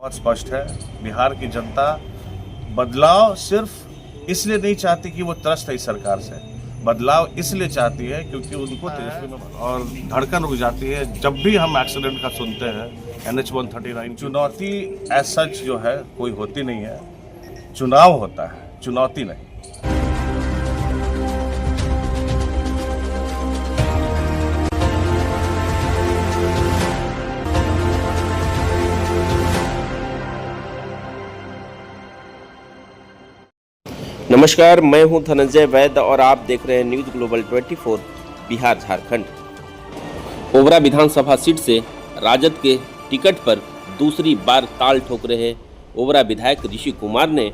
बहुत स्पष्ट है, बिहार की जनता बदलाव सिर्फ इसलिए नहीं चाहती कि वो त्रस्त है इस सरकार से, बदलाव इसलिए चाहती है क्योंकि उनको तेजस्वी में और धड़कन रुक जाती है जब भी हम एक्सीडेंट का सुनते हैं। NH-139 चुनौती एज सच जो है कोई होती नहीं है, चुनाव होता है, चुनौती नहीं। नमस्कार, मैं हूं धनंजय वैद्य और आप देख रहे हैं न्यूज ग्लोबल 24 बिहार झारखंड। ओबरा विधानसभा सीट से राजद के टिकट पर दूसरी बार ताल ठोक रहे ओबरा विधायक ऋषि कुमार ने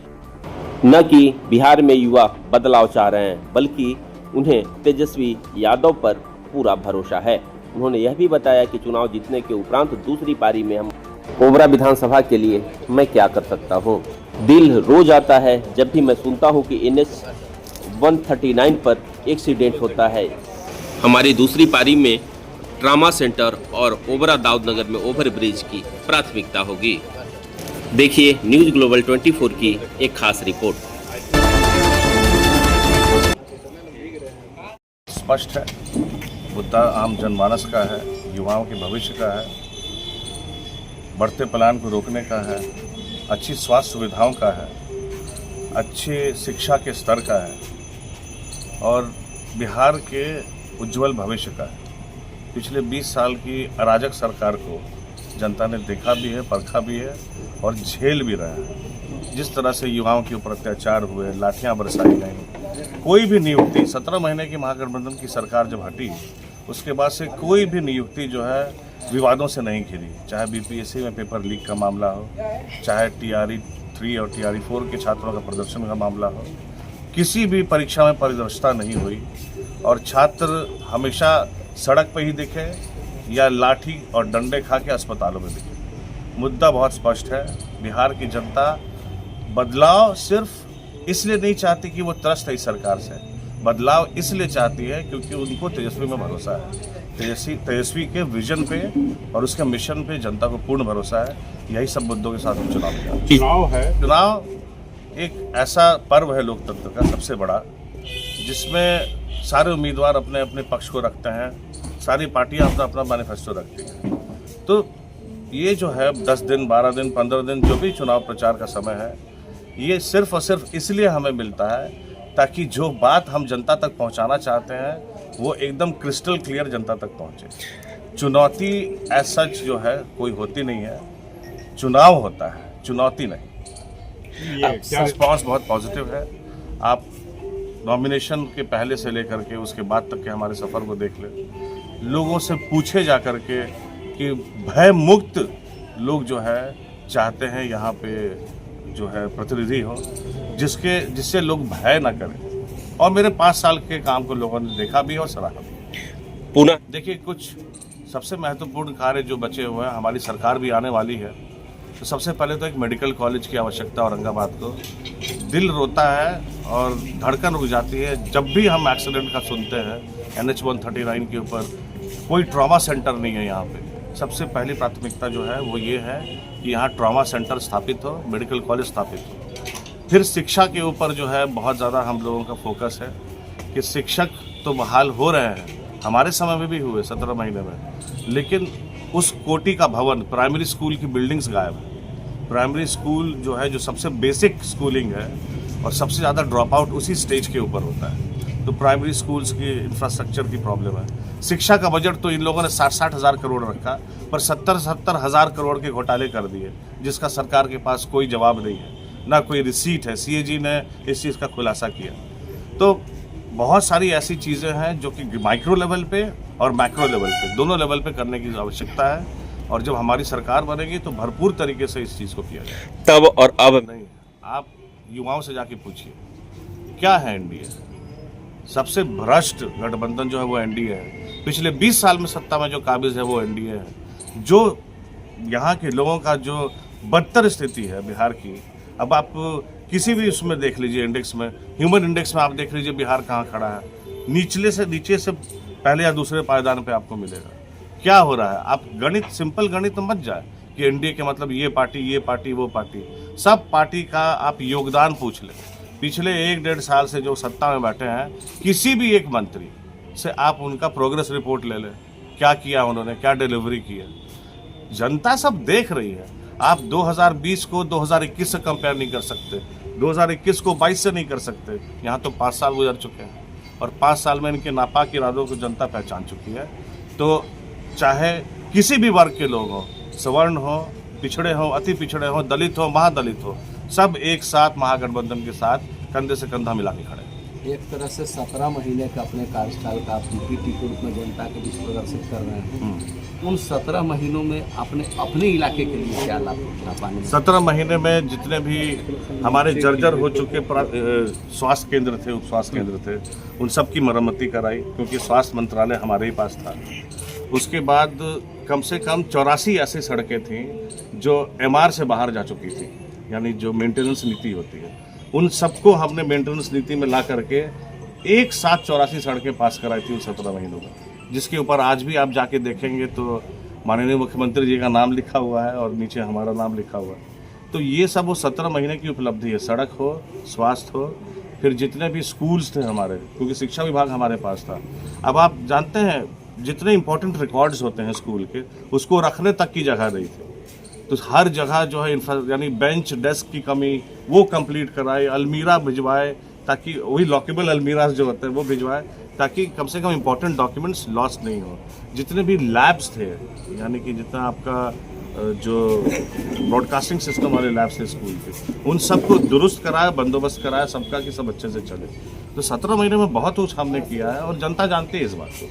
न कि बिहार में युवा बदलाव चाह रहे हैं, बल्कि उन्हें तेजस्वी यादव पर पूरा भरोसा है। उन्होंने यह भी बताया कि चुनाव जीतने के उपरांत दूसरी पारी में हम ओबरा विधानसभा के लिए मैं क्या कर सकता हूँ। दिल रो जाता है जब भी मैं सुनता हूँ कि NH-139 पर एक्सीडेंट होता है। हमारी दूसरी पारी में ट्रामा सेंटर और ओबरा दाऊदनगर में ओवरब्रिज की प्राथमिकता होगी। देखिए न्यूज ग्लोबल 24 की एक खास रिपोर्ट। स्पष्ट है, मुद्दा आम जनमानस का है, युवाओं के भविष्य का है, बढ़ते पलायन को रोकने का है, अच्छी स्वास्थ्य सुविधाओं का है, अच्छी शिक्षा के स्तर का है और बिहार के उज्जवल भविष्य का है। पिछले 20 साल की अराजक सरकार को जनता ने देखा भी है, परखा भी है और झेल भी रहा है। जिस तरह से युवाओं के ऊपर अत्याचार हुए, लाठियां बरसाई गई, कोई भी नियुक्ति 17 महीने की महागठबंधन की सरकार जब हटी उसके बाद से कोई भी नियुक्ति जो है विवादों से नहीं घिरी। चाहे BPSC में पेपर लीक का मामला हो, चाहे TRE-3 और TRE-4 के छात्रों का प्रदर्शन का मामला हो, किसी भी परीक्षा में पारदर्शिता नहीं हुई और छात्र हमेशा सड़क पर ही दिखे या लाठी और डंडे खा के अस्पतालों में दिखे। मुद्दा बहुत स्पष्ट है, बिहार की जनता बदलाव सिर्फ इसलिए नहीं चाहती कि वो त्रस्त है इस सरकार से, बदलाव इसलिए चाहती है क्योंकि उनको तेजस्वी में भरोसा है। तेजस्वी के विजन पे और उसके मिशन पे जनता को पूर्ण भरोसा है। यही सब मुद्दों के साथ हम चुनाव एक ऐसा पर्व है लोकतंत्र का सबसे बड़ा, जिसमें सारे उम्मीदवार अपने अपने पक्ष को रखते हैं, सारी पार्टियां अपना अपना मैनिफेस्टो रखती हैं। तो ये जो है 10 दिन, 12 दिन, 15 दिन जो भी चुनाव प्रचार का समय है, ये सिर्फ और सिर्फ इसलिए हमें मिलता है ताकि जो बात हम जनता तक पहुंचाना चाहते हैं वो एकदम क्रिस्टल क्लियर जनता तक पहुंचे। चुनौती एज सच जो है कोई होती नहीं है, चुनाव होता है, चुनौती नहीं। रिस्पॉन्स बहुत पॉजिटिव है। आप नॉमिनेशन के पहले से लेकर के उसके बाद तक के हमारे सफ़र को देख ले, लोगों से पूछे जा कर के कि भय मुक्त लोग जो है चाहते हैं यहाँ पे जो है प्रतिनिधि हो जिससे लोग भय ना करें। और मेरे 5 साल के काम को लोगों ने देखा भी और सराहा भी। पुनः देखिए, कुछ सबसे महत्वपूर्ण कार्य जो बचे हुए हैं, हमारी सरकार भी आने वाली है, तो सबसे पहले तो एक मेडिकल कॉलेज की आवश्यकता औरंगाबाद को। दिल रोता है और धड़कन रुक जाती है जब भी हम एक्सीडेंट का सुनते हैं। NH-139 के ऊपर कोई ट्रॉमा सेंटर नहीं है यहाँ पे। सबसे पहली प्राथमिकता जो है वो ये है कि यहाँ ट्रॉमा सेंटर स्थापित हो, मेडिकल कॉलेज स्थापित हो। फिर शिक्षा के ऊपर जो है बहुत ज़्यादा हम लोगों का फोकस है कि शिक्षक तो बहाल हो रहे हैं, हमारे समय में भी हुए 17 महीने में, लेकिन उस कोटि का भवन, प्राइमरी स्कूल की बिल्डिंग्स गायब है। प्राइमरी स्कूल जो है, जो सबसे बेसिक स्कूलिंग है और सबसे ज़्यादा ड्रॉप आउट उसी स्टेज के ऊपर होता है, तो प्राइमरी स्कूल्स की इंफ्रास्ट्रक्चर की प्रॉब्लम है। शिक्षा का बजट तो इन लोगों ने 60-60 हज़ार करोड़ रखा, पर 70-70 हज़ार करोड़ के घोटाले कर दिए, जिसका सरकार के पास कोई जवाब नहीं है, ना कोई रिसीट है। CAG ने इस चीज़ का खुलासा किया। तो बहुत सारी ऐसी चीज़ें हैं जो कि माइक्रो लेवल पे और मैक्रो लेवल पे, दोनों लेवल पे करने की आवश्यकता है और जब हमारी सरकार बनेगी तो भरपूर तरीके से इस चीज़ को किया जाए। तब और अब नहीं, आप युवाओं से जाके पूछिए क्या है NDA। सबसे भ्रष्ट गठबंधन जो है वो NDA है। पिछले 20 साल में सत्ता में जो काबिज है वो NDA है। जो यहाँ के लोगों का जो बदतर स्थिति है बिहार की, अब आप किसी भी उसमें देख लीजिए, इंडेक्स में, ह्यूमन इंडेक्स में आप देख लीजिए बिहार कहाँ खड़ा है। नीचे से पहले या दूसरे पायदान पे आपको मिलेगा। क्या हो रहा है? आप गणित, सिंपल गणित मत जाए, कि एनडीए के मतलब ये पार्टी वो पार्टी। सब पार्टी का आप योगदान पूछ लें। पिछले 1-1.5 साल से जो सत्ता में बैठे हैं, किसी भी एक मंत्री से आप उनका प्रोग्रेस रिपोर्ट ले लें, क्या किया उन्होंने, क्या डिलीवरी की है। जनता सब देख रही है। आप 2020 को 2021 से कंपेयर नहीं कर सकते, 2021 को 22 से नहीं कर सकते। यहाँ तो 5 साल गुजर चुके हैं और 5 साल में इनके नापाक इरादों को जनता पहचान चुकी है। तो चाहे किसी भी वर्ग के लोग हों, सवर्ण हो, पिछड़े हो, अति पिछड़े हो, दलित हो, महादलित हो, सब एक साथ महागठबंधन के साथ कंधे से कंधा मिला के खड़े हैं। एक तरह से 17 महीने का अपने कार्यकाल का आप पीपीटी के रूप में जनता के बीच प्रदर्शित कर रहे हैं। उन 17 महीनों में अपने इलाके के लिए क्या लाभ उठा पाने? 17 महीने में जितने भी हमारे जर्जर हो चुके स्वास्थ्य केंद्र थे, उप स्वास्थ्य केंद्र थे, उन सब की मरम्मती कराई, क्योंकि स्वास्थ्य मंत्रालय हमारे ही पास था। उसके बाद कम से कम 84 ऐसी सड़कें थीं जो MR से बाहर जा चुकी थी, यानी जो मेंटेनेंस नीति होती है, उन सबको हमने मेंटेनेंस नीति में ला करके एक साथ 84 सड़कें पास कराई थी उन 17 महीनों में, जिसके ऊपर आज भी आप जाके देखेंगे तो माननीय मुख्यमंत्री जी का नाम लिखा हुआ है और नीचे हमारा नाम लिखा हुआ है। तो ये सब वो 17 महीने की उपलब्धि है। सड़क हो, स्वास्थ्य हो, फिर जितने भी स्कूल्स थे हमारे, क्योंकि शिक्षा विभाग हमारे पास था। अब आप जानते हैं जितने इंपॉर्टेंट रिकॉर्ड्स होते हैं स्कूल के, उसको रखने तक की जगह नहीं थी। तो हर जगह जो है यानी बेंच डेस्क की कमी, वो कंप्लीट कराए, अलमीरा भिजवाए, ताकि वही लॉकेबल अलमीराज जो होते हैं वो भिजवाए, ताकि कम से कम इंपॉर्टेंट डॉक्यूमेंट्स लॉस नहीं हो। जितने भी लैब्स थे, यानी कि जितना आपका जो ब्रॉडकास्टिंग सिस्टम वाले लैब्स थे स्कूल के, उन सबको दुरुस्त कराया, बंदोबस्त कराया सबका कि सब अच्छे से चले। तो 17 महीने में बहुत कुछ हमने किया है और जनता जानती है इस बात को।